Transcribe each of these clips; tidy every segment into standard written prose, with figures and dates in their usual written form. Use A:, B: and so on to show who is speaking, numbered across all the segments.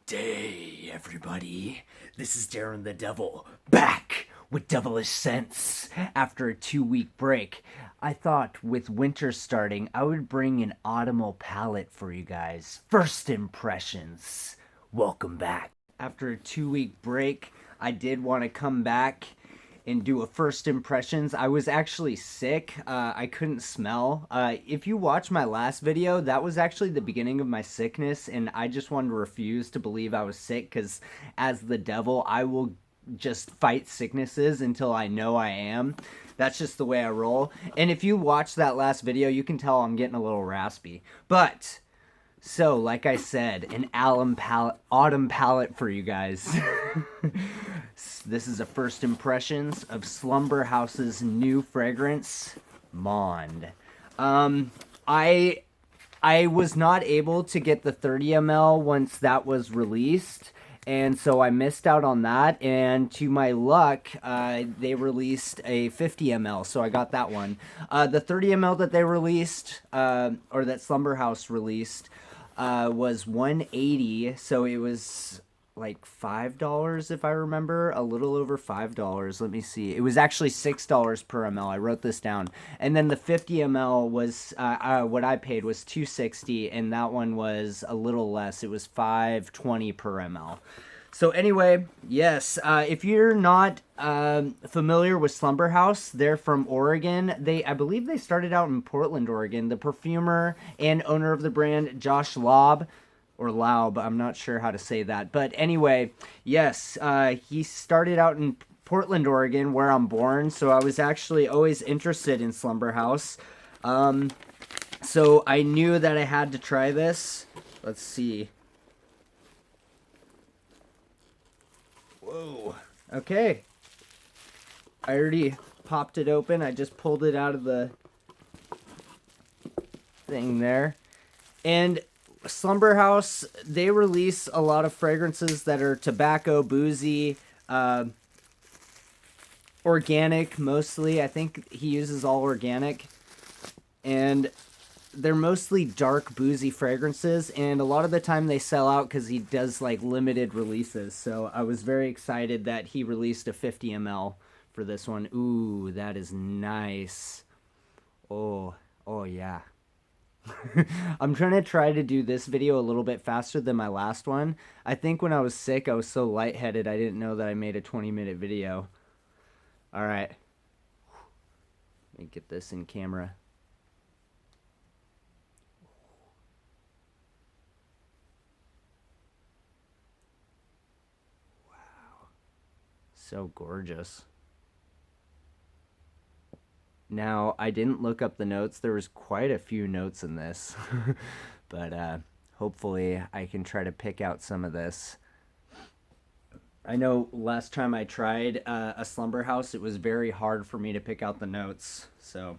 A: Good day, everybody. This is Darren the Devil, back with Devilish Scents after a 2-week break. I thought with winter starting, I would bring an autumnal palette for you guys. First impressions. Welcome back. After a 2-week break, I did want to come back and do a first impressions. I was actually sick. I couldn't smell. If you watch my last video, that was actually the beginning of my sickness, and I just wanted to refuse to believe I was sick because as the devil, I will just fight sicknesses until I know I am. That's just the way I roll. And if you watch that last video, you can tell I'm getting a little raspy. But so, like I said, an autumn palette for you guys. This is a first impressions of Slumberhouse's new fragrance, Mond. I was not able to get the 30 ml once that was released, and so I missed out on that. And to my luck, they released a 50 ml, so I got that one. The 30 ml that they released, or that Slumberhouse released, was $180, so it was like $5 if I remember, a little over $5. Let me see. It was actually $6 per ml. I wrote this down. And then the 50 ml was what I paid was $260, and that one was a little less. It was $5.20 per ml. So anyway, yes, if you're not familiar with Slumberhouse, they're from Oregon. I believe they started out in Portland, Oregon. The perfumer and owner of the brand, Josh Laub, or Laub, I'm not sure how to say that. But anyway, yes, he started out in Portland, Oregon, where I'm born. So I was actually always interested in Slumberhouse. So I knew that I had to try this. Let's see. Whoa. Okay. I already popped it open. I just pulled it out of the thing there. And Slumberhouse, they release a lot of fragrances that are tobacco, boozy, organic mostly. I think he uses all organic. And they're mostly dark, boozy fragrances, and a lot of the time they sell out because he does like limited releases. So I was very excited that he released a 50 ml for this one. Ooh, that is nice. Oh yeah. I'm try to do this video a little bit faster than my last one. I think when I was sick, I was so lightheaded, I didn't know that I made a 20-minute video. All right. Let me get this in camera. Wow. So gorgeous. Now, I didn't look up the notes. There was quite a few notes in this. But hopefully I can try to pick out some of this. I know last time I tried a Slumberhouse, it was very hard for me to pick out the notes. So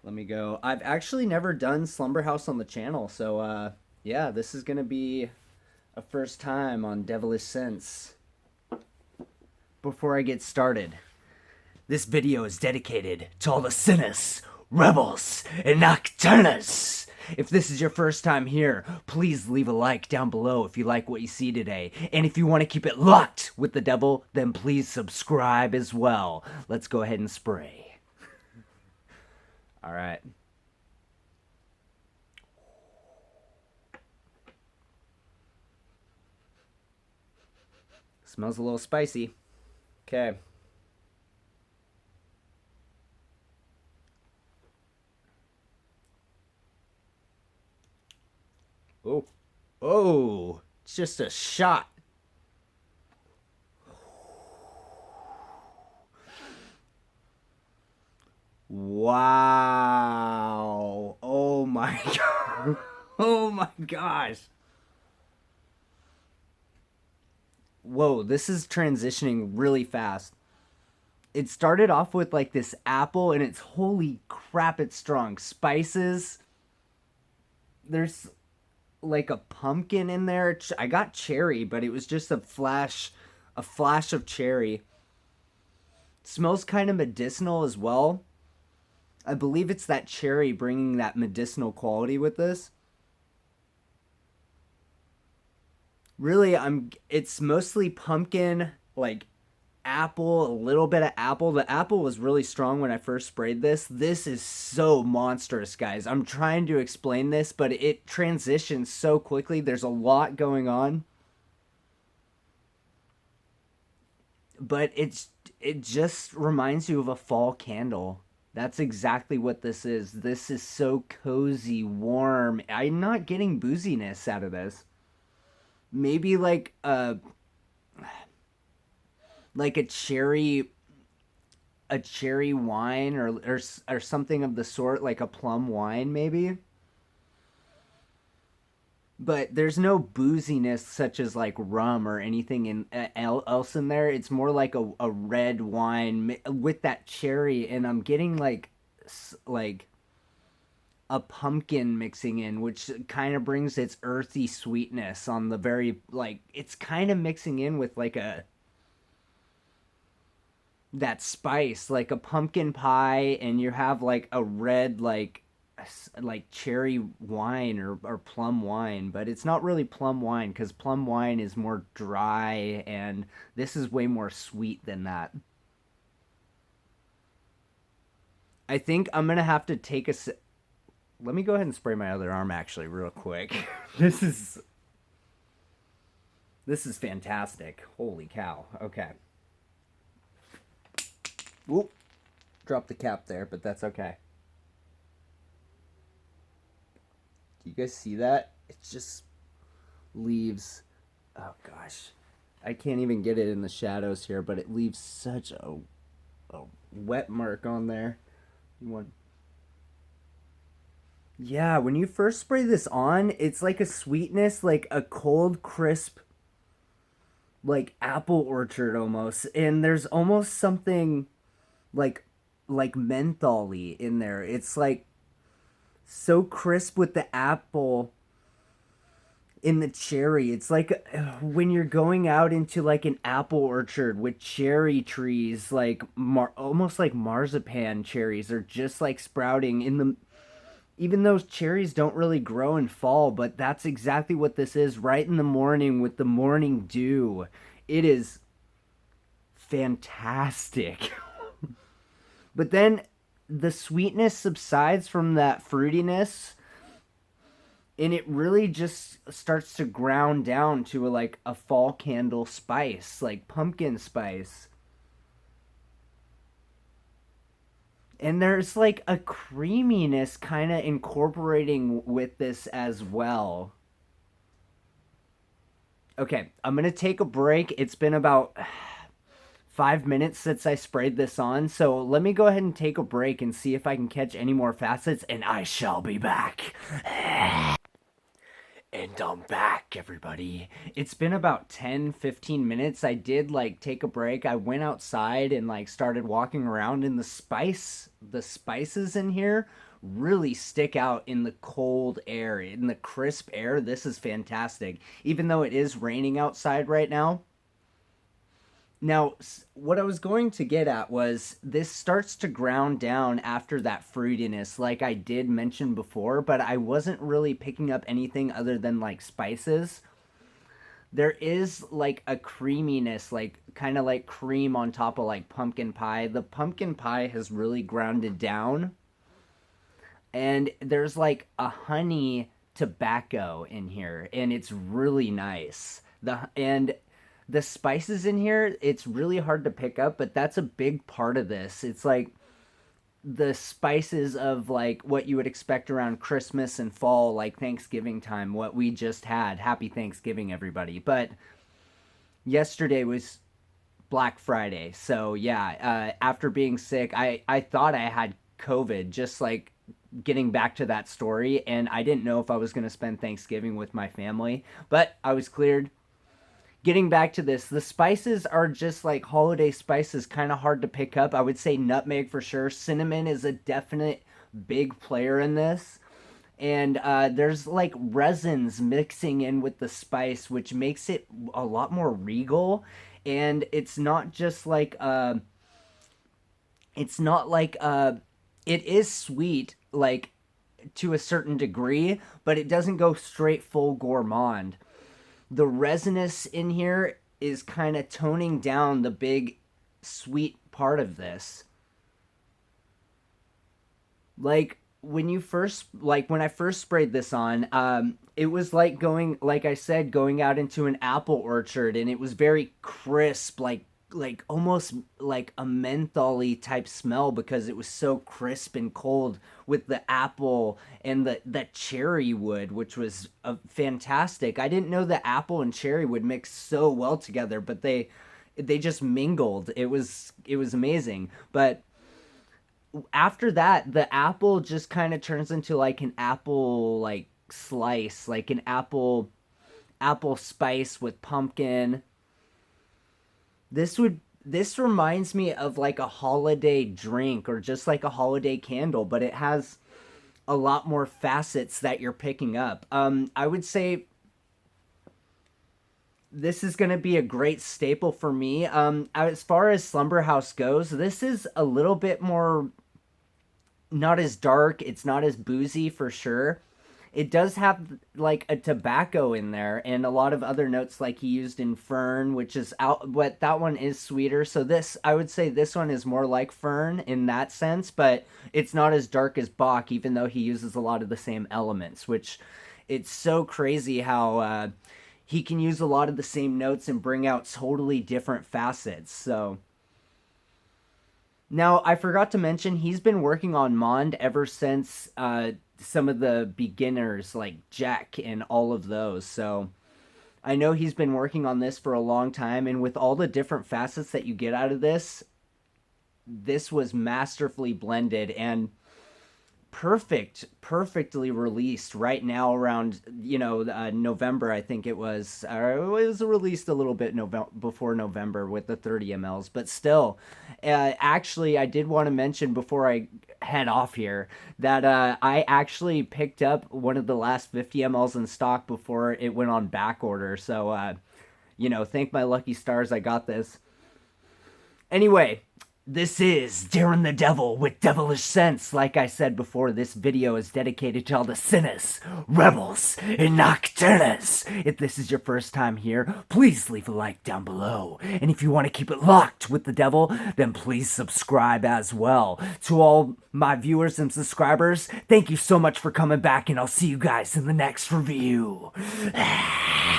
A: let me go. I've actually never done Slumberhouse on the channel. So yeah, this is going to be a first time on Devilish Scents. Before I get started, this video is dedicated to all the sinners, rebels, and nocturnals. If this is your first time here, please leave a like down below if you like what you see today. And if you want to keep it locked with the devil, then please subscribe as well. Let's go ahead and spray. All right. Smells a little spicy. Okay. Oh, it's just a shot. Wow. Oh my God. Oh my gosh. Whoa, this is transitioning really fast. It started off with like this apple, and it's holy crap, it's strong. Spices. There's like a pumpkin in there. I got cherry, but it was just a flash of cherry. It smells kind of medicinal as well. I believe it's that cherry bringing that medicinal quality with this. Really, it's mostly pumpkin, like apple, a little bit of apple. The apple was really strong when I first sprayed this. This is so monstrous, guys. I'm trying to explain this, but it transitions so quickly. There's a lot going on. But it just reminds you of a fall candle. That's exactly what this is. This is so cozy, warm. I'm not getting booziness out of this. Maybe like a cherry wine or something of the sort, like a plum wine maybe. But there's no booziness such as like rum or anything else in there. It's more like a red wine with that cherry, and I'm getting like a pumpkin mixing in, which kind of brings its earthy sweetness on the very like it's kind of mixing in with like a that spice like a pumpkin pie, and you have like a red like cherry wine or plum wine, but it's not really plum wine because plum wine is more dry and this is way more sweet than that. I think I'm gonna have to take let me go ahead and spray my other arm actually real quick. this is this is fantastic. Holy cow. Okay. Whoop. Drop the cap there, but that's okay. Do you guys see that? It just leaves. Oh gosh, I can't even get it in the shadows here, but it leaves such a wet mark on there. You want? Yeah, when you first spray this on, it's like a sweetness, like a cold, crisp, like apple orchard almost, and there's almost something like like mentholy in there. It's like so crisp with the apple in the cherry. It's like when you're going out into like an apple orchard with cherry trees, like almost like marzipan cherries are just like sprouting in the. Even though cherries don't really grow in fall, but that's exactly what this is right in the morning with the morning dew. It is fantastic. But then the sweetness subsides from that fruitiness, and it really just starts to ground down to like a fall candle spice, like pumpkin spice. And there's like a creaminess kind of incorporating with this as well. Okay, I'm gonna take a break. It's been about 5 minutes since I sprayed this on, so let me go ahead and take a break and see if I can catch any more facets, and I shall be back. And I'm back, everybody. It's been about 10-15 minutes. I did like take a break. I went outside and like started walking around, and the spices in here really stick out in the cold air, in the crisp air. This is fantastic. Even though it is raining outside right now, now, what I was going to get at was this starts to ground down after that fruitiness, like I did mention before, but I wasn't really picking up anything other than like spices. There is like a creaminess, like kind of like cream on top of like pumpkin pie. The pumpkin pie has really grounded down, and there's like a honey tobacco in here, and it's really nice. The spices in here, it's really hard to pick up, but that's a big part of this. It's like the spices of like what you would expect around Christmas and fall, like Thanksgiving time, what we just had. Happy Thanksgiving, everybody. But yesterday was Black Friday. So yeah, after being sick, I thought I had COVID, just like getting back to that story. And I didn't know if I was going to spend Thanksgiving with my family, but I was cleared. Getting back to this, the spices are just like holiday spices, kind of hard to pick up. I would say nutmeg for sure. Cinnamon is a definite big player in this. And there's like resins mixing in with the spice, which makes it a lot more regal. And it's not just like, it's not like, it is sweet, like to a certain degree, but it doesn't go straight full gourmand. the resinous in here is kind of toning down the big sweet part of this. Like when I first sprayed this on, it was like going, like I said, going out into an apple orchard, and it was very crisp, like almost like a mentholy type smell because it was so crisp and cold with the apple and the cherry wood, which was fantastic. I didn't know the apple and cherry would mix so well together, but they just mingled. It was amazing. But after that, the apple just kind of turns into like an apple like slice, like an apple spice with pumpkin. This reminds me of like a holiday drink or just like a holiday candle, but it has a lot more facets that you're picking up. I would say this is going to be a great staple for me. As far as Slumberhouse goes, this is a little bit more, not as dark. It's not as boozy for sure. It does have like a tobacco in there and a lot of other notes like he used in fern, which is out, but that one is sweeter. So this, I would say this one is more like fern in that sense, but it's not as dark as Bach, even though he uses a lot of the same elements, which it's so crazy how he can use a lot of the same notes and bring out totally different facets. So now, I forgot to mention, he's been working on Mond ever since some of the beginners, like Jack and all of those. So I know he's been working on this for a long time, and with all the different facets that you get out of this, this was masterfully blended and perfectly released right now around, November. I think it was, or it was released a little bit before November with the 30 mls, but still, actually I did want to mention before I head off here that I actually picked up one of the last 50 mls in stock before it went on back order. So thank my lucky stars I got this. Anyway, this is Darren the Devil with Devilish Scents. Like I said before, this video is dedicated to all the sinners, rebels, and nocturnals. If this is your first time here, please leave a like down below. And if you want to keep it locked with the devil, then please subscribe as well. To all my viewers and subscribers, thank you so much for coming back, and I'll see you guys in the next review.